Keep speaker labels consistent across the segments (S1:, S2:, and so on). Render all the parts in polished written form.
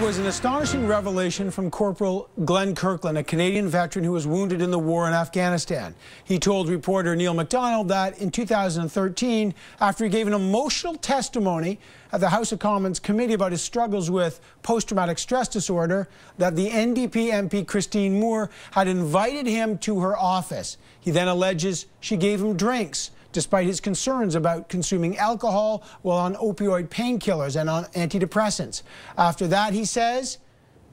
S1: was an astonishing revelation from Corporal Glenn Kirkland, a Canadian veteran who was wounded in the war in Afghanistan. He told reporter Neil MacDonald that in 2013, after he gave an emotional testimony at the House of Commons committee about his struggles with post-traumatic stress disorder, that the NDP MP Christine Moore had invited him to her office. He then alleges she gave him drinks, despite his concerns about consuming alcohol while on opioid painkillers and on antidepressants. After that, he says,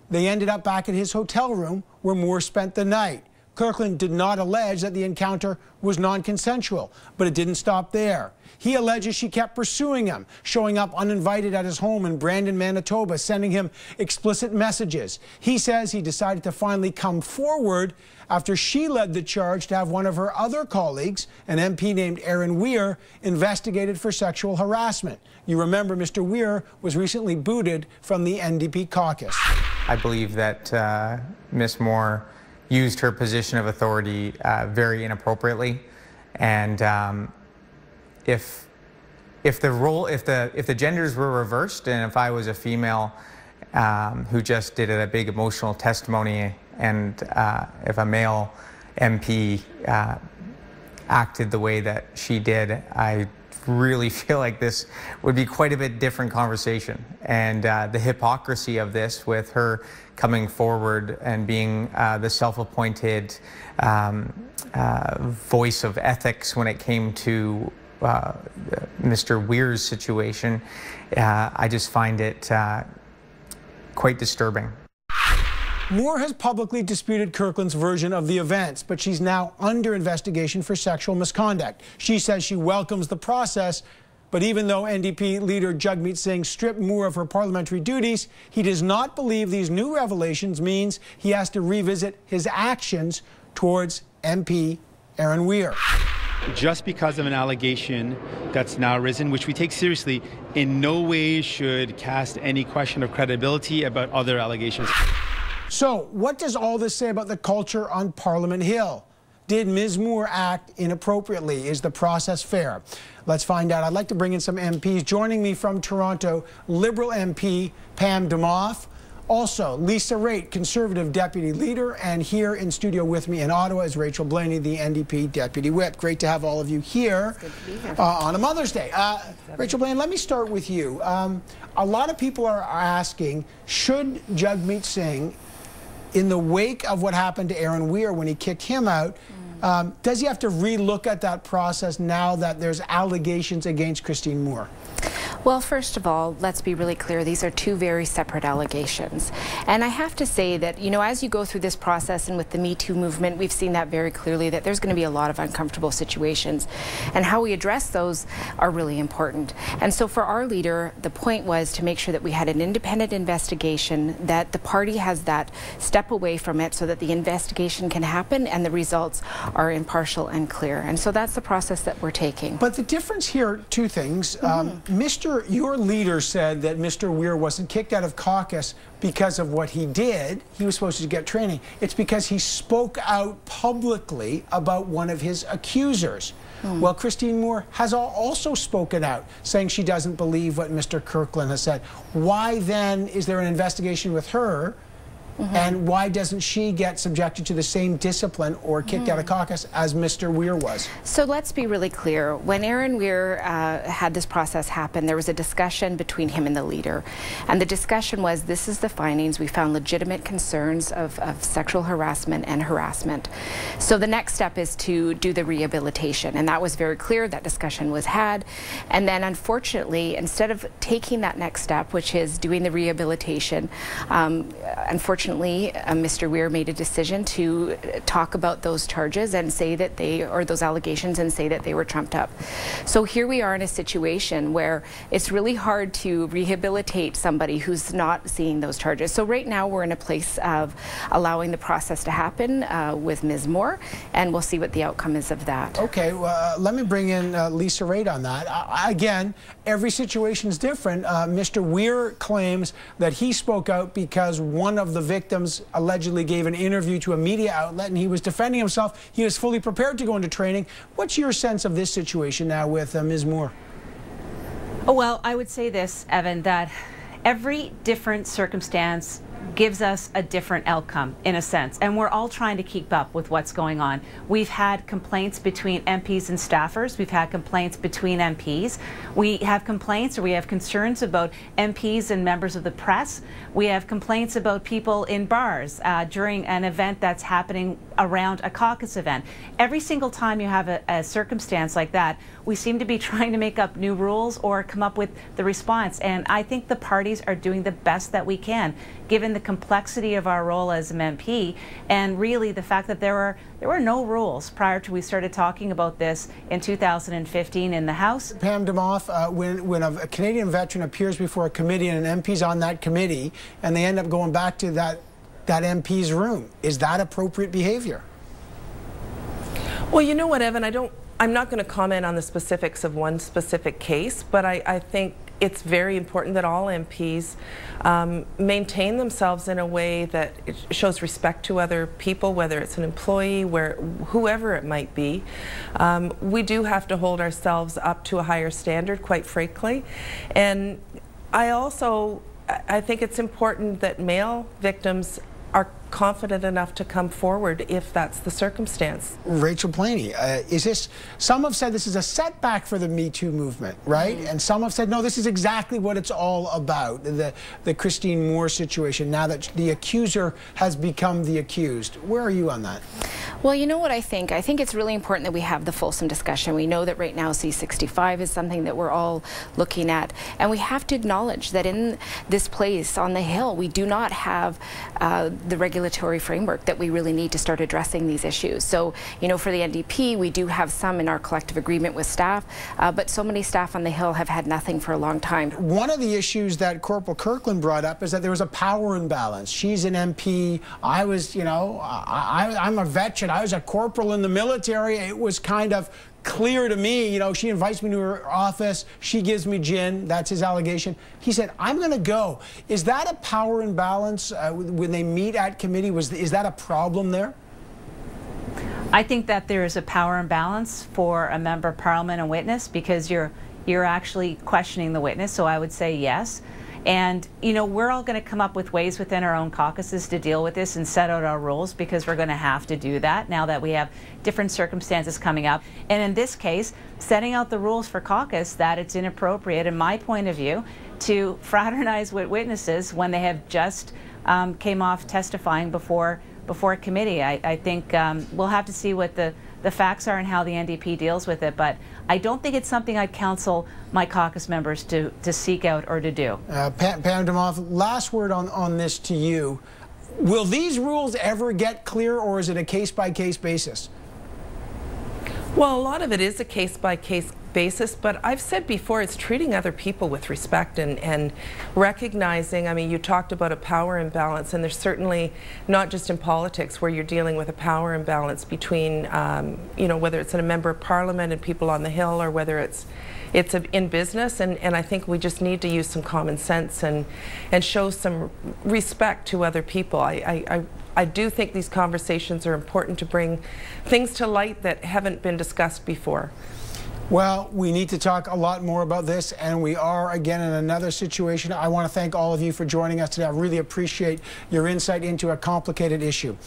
S1: they ended up back at his hotel room where Moore spent the night. Kirkland did not allege that the encounter was non-consensual, but it didn't stop there. He alleges she kept pursuing him, showing up uninvited at his home in Brandon, Manitoba, sending him explicit messages. He says he decided to finally come forward after she led the charge to have one of her other colleagues, an MP named Aaron Weir, investigated for sexual harassment. You remember Mr. Weir was recently booted from the NDP caucus.
S2: I believe that Ms. Moore used her position of authority very inappropriately, and if the genders were reversed, and if I was a female who just did a big emotional testimony, and if a male MP acted the way that she did, I really feel like this would be quite a bit different conversation. And the hypocrisy of this, with her coming forward and being the self-appointed voice of ethics when it came to Mr. Weir's situation, I just find it quite disturbing.
S1: Moore has publicly disputed Kirkland's version of the events, but she's now under investigation for sexual misconduct. She says she welcomes the process, but even though NDP leader Jagmeet Singh stripped Moore of her parliamentary duties, he does not believe these new revelations means he has to revisit his actions towards MP Aaron Weir.
S3: Just because of an allegation that's now arisen, which we take seriously, in no way should cast any question of credibility about other allegations.
S1: So, what does all this say about the culture on Parliament Hill? Did Ms. Moore act inappropriately? Is the process fair? Let's find out. I'd like to bring in some MPs. Joining me from Toronto, Liberal MP Pam Demoff. Also, Lisa Raitt, Conservative Deputy Leader. And here in studio with me in Ottawa is Rachel Blaney, the NDP Deputy Whip. Great to have all of you here, on a Mother's Day. Rachel Blaney, let me start with you. A lot of people are asking, should Jagmeet Singh, in the wake of what happened to Aaron Weir when he kicked him out, does he have to re-look at that process now that there's allegations against Christine Moore?
S4: Well, first of all, let's be really clear. These are two very separate allegations. And I have to say that, you know, as you go through this process and with the Me Too movement, we've seen that very clearly, that there's going to be a lot of uncomfortable situations. And how we address those are really important. And so for our leader, the point was to make sure that we had an independent investigation, that the party has that step away from it so that the investigation can happen and the results are impartial and clear. And so that's the process that we're taking.
S1: But the difference here, two things. Your leader said that Mr. Weir wasn't kicked out of caucus because of what he did. He was supposed to get training. It's because he spoke out publicly about one of his accusers. Well, Christine Moore has also spoken out, saying she doesn't believe what Mr. Kirkland has said. Why then is there an investigation with her? And why doesn't she get subjected to the same discipline or kicked out of caucus as Mr. Weir was?
S4: So let's be really clear. When Aaron Weir had this process happen, there was a discussion between him and the leader. And the discussion was, this is the findings. We found legitimate concerns of sexual harassment and harassment. So the next step is to do the rehabilitation. And that was very clear. That discussion was had. And then unfortunately, instead of taking that next step, which is doing the rehabilitation, unfortunately, Mr. Weir made a decision to talk about those charges and say that those allegations, and say that they were trumped up. So here we are in a situation where it's really hard to rehabilitate somebody who's not seeing those charges. So right now we're in a place of allowing the process to happen with Ms. Moore, and we'll see what the outcome is of that.
S1: Okay, well, let me bring in Lisa Raitt on that. Again, every situation is different. Mr. Weir claims that he spoke out because one of the victims allegedly gave an interview to a media outlet and he was defending himself. He was fully prepared to go into training. What's your sense of this situation now with Ms. Moore?
S5: Oh, well, I would say this, Evan, that every different circumstance gives us a different outcome in a sense, and we're all trying to keep up with what's going on. We've had complaints between MPs and staffers. We've had complaints between MPs. We have complaints, or we have concerns about MPs and members of the press. We have complaints about people in bars during an event that's happening around a caucus event. Every single time you have a circumstance like that, we seem to be trying to make up new rules or come up with the response. And I think the parties are doing the best that we can, given the complexity of our role as an MP, and really the fact that there were no rules prior to we started talking about this in 2015 in the House.
S1: Pam Demoff, when a Canadian veteran appears before a committee and an MP's on that committee and they end up going back to that MP's room, is that appropriate behavior?
S6: Well, you know what, Evan, I'm not going to comment on the specifics of one specific case, but I think it's very important that all MPs maintain themselves in a way that it shows respect to other people, whether it's an employee, whoever it might be. We do have to hold ourselves up to a higher standard, quite frankly. And I think it's important that male victims are confident enough to come forward if that's the circumstance.
S1: Rachel Planey, some have said this is a setback for the Me Too movement, right? Mm-hmm. And some have said, no, this is exactly what it's all about, the Christine Moore situation, now that the accuser has become the accused. Where are you on that?
S4: Well, you know what I think? I think it's really important that we have the fulsome discussion. We know that right now C-65 is something that we're all looking at, and we have to acknowledge that in this place on the Hill, we do not have the regulatory framework that we really need to start addressing these issues. So, you know, for the NDP, we do have some in our collective agreement with staff, but so many staff on the Hill have had nothing for a long time.
S1: One of the issues that Corporal Kirkland brought up is that there was a power imbalance. She's an MP. I was, you know, I'm a veteran. I was a corporal in the military. It was kind of clear to me, you know, she invites me to her office, she gives me gin, that's his allegation. He said, I'm going to go. Is that a power imbalance when they meet at committee? Is that a problem there?
S5: I think that there is a power imbalance for a member of parliament and witness, because you're actually questioning the witness, so I would say yes. And, you know, we're all going to come up with ways within our own caucuses to deal with this and set out our rules, because we're going to have to do that now that we have different circumstances coming up. And in this case, setting out the rules for caucus, that it's inappropriate, in my point of view, to fraternize with witnesses when they have just came off testifying before a committee. I think we'll have to see what the facts are and how the NDP deals with it, but I don't think it's something I'd counsel my caucus members to seek out or to do.
S1: Pam Demoff, last word on this to you. Will these rules ever get clear, or is it a case-by-case basis?
S6: Well, a lot of it is a case-by-case basis, but I've said before, it's treating other people with respect and recognizing, I mean, you talked about a power imbalance, and there's certainly not just in politics where you're dealing with a power imbalance between, you know, whether it's a member of parliament and people on the Hill, or whether it's in business, and I think we just need to use some common sense and show some respect to other people. I do think these conversations are important to bring things to light that haven't been discussed before.
S1: Well, we need to talk a lot more about this, and we are again in another situation. I want to thank all of you for joining us today. I really appreciate your insight into a complicated issue.